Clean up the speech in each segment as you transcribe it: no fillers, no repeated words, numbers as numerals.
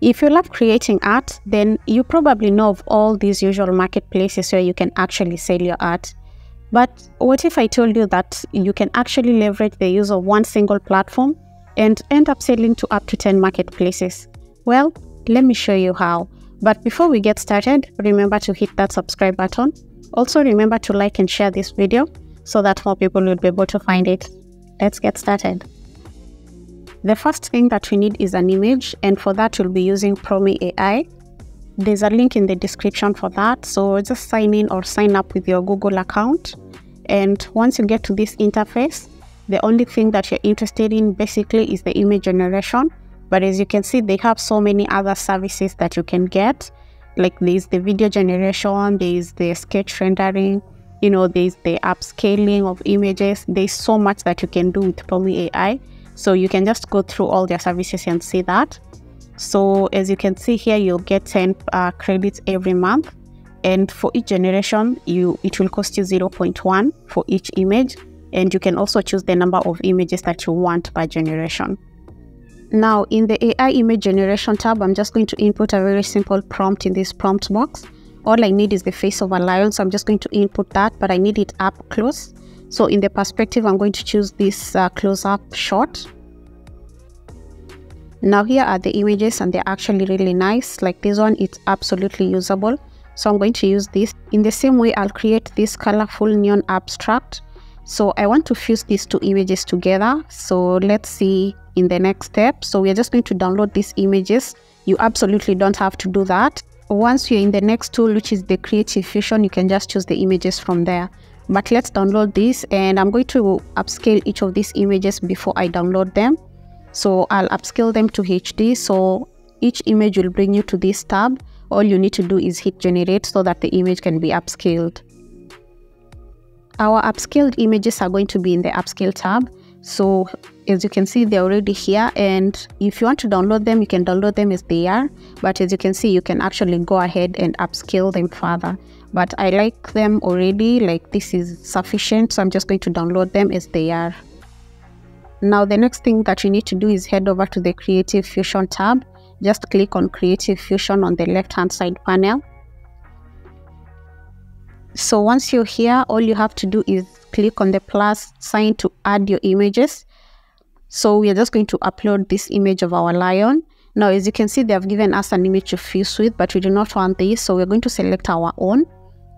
If you love creating art, then you probably know of all these usual marketplaces where you can actually sell your art. But what if I told you that you can actually leverage the use of one single platform and end up selling to up to 10 marketplaces? Well, let me show you how. But before we get started, remember to hit that subscribe button. Also remember to like and share this video so that more people will be able to find it. Let's get started. The first thing that we need is an image, and for that we'll be using Promi AI. There's a link in the description for that, so just sign in or sign up with your Google account. And once you get to this interface, the only thing that you're interested in basically is the image generation. But as you can see, they have so many other services that you can get. Like there's the video generation, there's the sketch rendering, there's the upscaling of images. There's so much that you can do with Promi AI. So you can just go through all their services and see that. So as you can see here, you'll get 10 credits every month. And for each generation, it will cost you 0.1 for each image. And you can also choose the number of images that you want by generation. Now in the AI image generation tab, I'm just going to input a very simple prompt in this prompt box. All I need is the face of a lion. So I'm just going to input that, but I need it up close. So in the perspective, I'm going to choose this close-up shot. Now here are the images, and they're actually really nice. Like this one, it's absolutely usable. So I'm going to use this. In the same way, I'll create this colorful neon abstract. So I want to fuse these two images together. So let's see in the next step. So we're just going to download these images. You absolutely don't have to do that. Once you're in the next tool, which is the Creative Fusion, you can just choose the images from there. But let's download this, and I'm going to upscale each of these images before I download them. So I'll upscale them to HD. So each image will bring you to this tab. All you need to do is hit generate so that the image can be upscaled. Our upscaled images are going to be in the upscale tab. So as you can see, they're already here, and if you want to download them, you can download them as they are. But as you can see, you can actually go ahead and upscale them further. But I like them already, like this is sufficient, so I'm just going to download them as they are. Now the next thing that you need to do is head over to the Creative Fusion tab. Just click on Creative Fusion on the left hand side panel. So once you're here, all you have to do is click on the plus sign to add your images. So we are just going to upload this image of our lion. Now as you can see, they have given us an image to fuse with, but we do not want this, so we're going to select our own.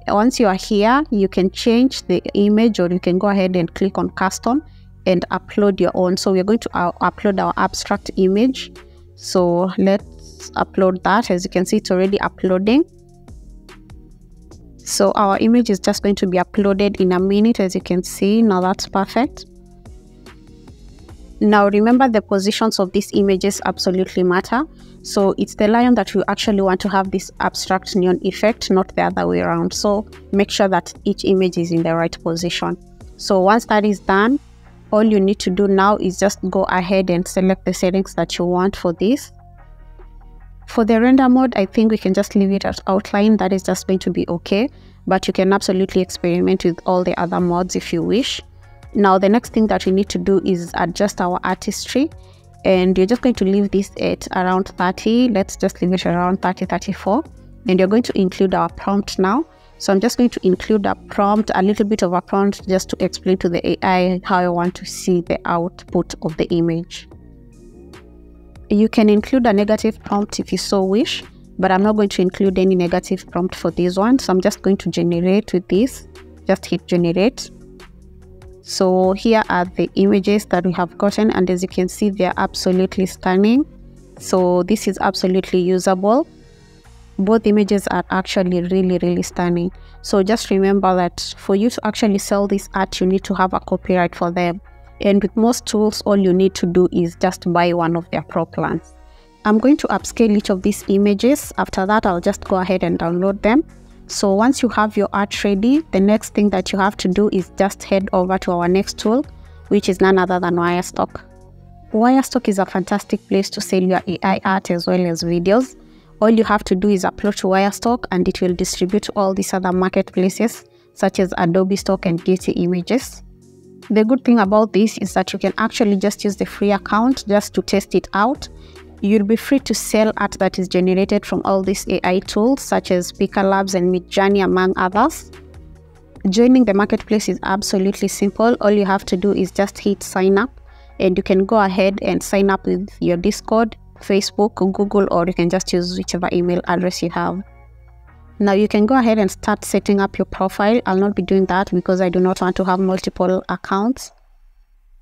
Once you are here, you can change the image, or you can go ahead and click on custom and upload your own. So we're going to upload our abstract image. So let's upload that. As you can see, it's already uploading. So our image is just going to be uploaded in a minute. As you can see, now that's perfect. Now remember, the positions of these images absolutely matter. So it's the lion that you actually want to have this abstract neon effect, not the other way around. So make sure that each image is in the right position. So once that is done, all you need to do now is just go ahead and select the settings that you want for this. For the render mode, I think we can just leave it as outline. That is just going to be okay. But you can absolutely experiment with all the other modes if you wish. Now the next thing that we need to do is adjust our artistry, and you're just going to leave this at around 30. Let's just leave it around 30, 34, and you're going to include our prompt now. So I'm just going to include a prompt, a little bit of a prompt, just to explain to the AI how I want to see the output of the image. You can include a negative prompt if you so wish, but I'm not going to include any negative prompt for this one. So I'm just going to generate with this. Just hit generate. So here are the images that we have gotten, and as you can see, they're absolutely stunning. So this is absolutely usable. Both images are actually really stunning. So just remember that for you to actually sell this art, you need to have a copyright for them. And with most tools, all you need to do is just buy one of their pro plans. I'm going to upscale each of these images. After that, I'll just go ahead and download them. So once you have your art ready, the next thing that you have to do is just head over to our next tool, which is none other than Wirestock. Wirestock is a fantastic place to sell your AI art as well as videos. All you have to do is upload to Wirestock, and it will distribute to all these other marketplaces such as Adobe Stock and Getty Images. The good thing about this is that you can actually just use the free account just to test it out. You'll be free to sell art that is generated from all these AI tools such as Pika Labs and Midjourney, among others. Joining the marketplace is absolutely simple. All you have to do is just hit sign up, and you can go ahead and sign up with your Discord, Facebook, Google, or you can just use whichever email address you have. Now you can go ahead and start setting up your profile. I'll not be doing that because I do not want to have multiple accounts.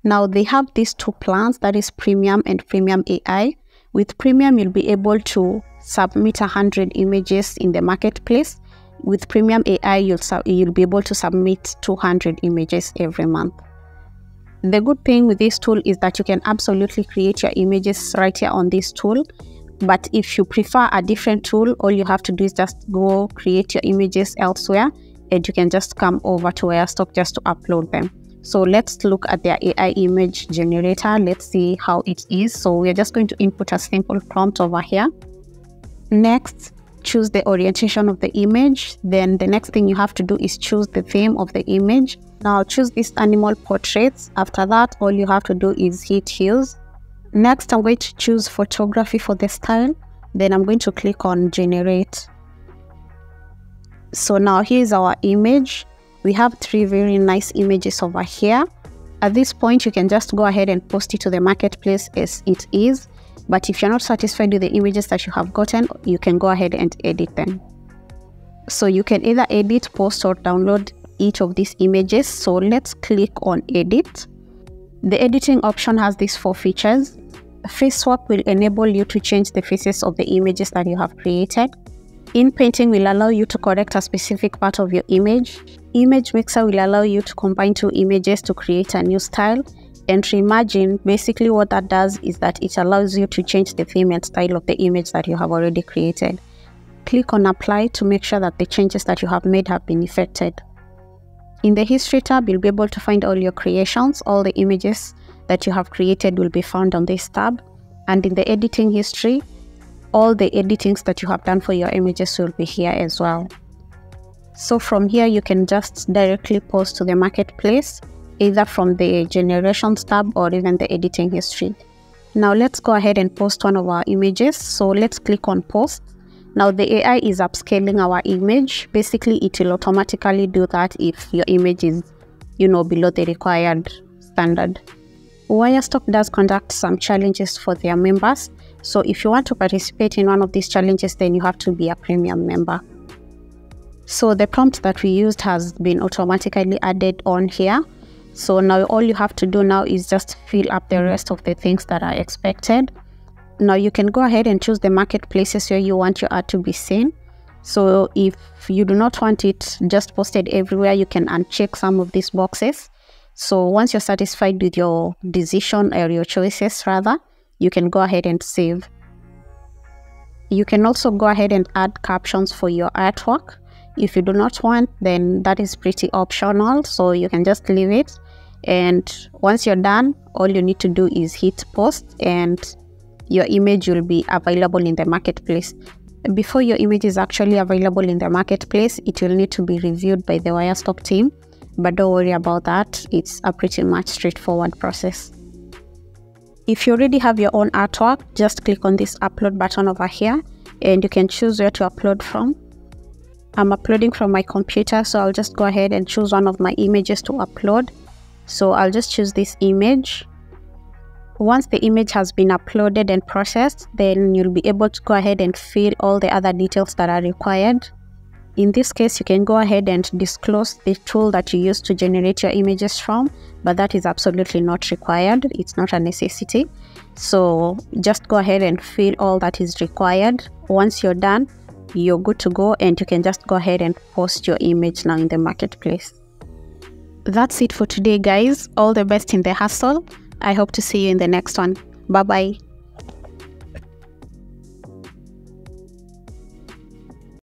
Now they have these two plans, that is Premium and Premium AI. With Premium, you'll be able to submit 100 images in the marketplace. With Premium AI, you'll be able to submit 200 images every month. The good thing with this tool is that you can absolutely create your images right here on this tool. But if you prefer a different tool, all you have to do is just go create your images elsewhere, and you can just come over to Wirestock just to upload them. So let's look at their AI image generator. Let's see how it is. So we're just going to input a simple prompt over here. Next, choose the orientation of the image. Then the next thing you have to do is choose the theme of the image. Now choose this animal portraits. After that, all you have to do is hit use. Next, I'm going to choose photography for the style. Then I'm going to click on generate. So now here's our image. We have 3 very nice images over here. At this point, you can just go ahead and post it to the marketplace as it is. But if you're not satisfied with the images that you have gotten, you can go ahead and edit them. So you can either edit, post, or download each of these images. So let's click on edit. The editing option has these 4 features. Face swap will enable you to change the faces of the images that you have created. Inpainting will allow you to correct a specific part of your image. Image mixer will allow you to combine 2 images to create a new style. And reimagine, basically what that does is that it allows you to change the theme and style of the image that you have already created. Click on apply to make sure that the changes that you have made have been effected. In the history tab, you'll be able to find all your creations. All the images that you have created will be found on this tab. And in the editing history, all the editings that you have done for your images will be here as well. So from here, you can just directly post to the marketplace, either from the generations tab or even the editing history. Now let's go ahead and post one of our images. So let's click on post. Now the AI is upscaling our image. Basically, it will automatically do that if your image is, below the required standard. Wirestock does conduct some challenges for their members. So if you want to participate in one of these challenges, then you have to be a premium member. So the prompt that we used has been automatically added on here. So now all you have to do now is just fill up the rest of the things that are expected. Now you can go ahead and choose the marketplaces where you want your art to be seen. So if you do not want it just posted everywhere, you can uncheck some of these boxes. So once you're satisfied with your decision or your choices rather, you can go ahead and save. You can also go ahead and add captions for your artwork. If you do not want, then that is pretty optional, so you can just leave it. And once you're done, all you need to do is hit post and your image will be available in the marketplace. Before your image is actually available in the marketplace, it will need to be reviewed by the Wirestock team, but don't worry about that. It's a pretty much straightforward process. If you already have your own artwork, just click on this upload button over here and you can choose where to upload from. I'm uploading from my computer, so I'll just go ahead and choose one of my images to upload. So I'll just choose this image. Once the image has been uploaded and processed, then you'll be able to go ahead and fill all the other details that are required. In this case, you can go ahead and disclose the tool that you use to generate your images from, but that is absolutely not required. It's not a necessity. So just go ahead and fill all that is required. Once you're done, you're good to go, and you can just go ahead and post your image now in the marketplace. That's it for today, guys. All the best in the hustle. I hope to see you in the next one. Bye bye.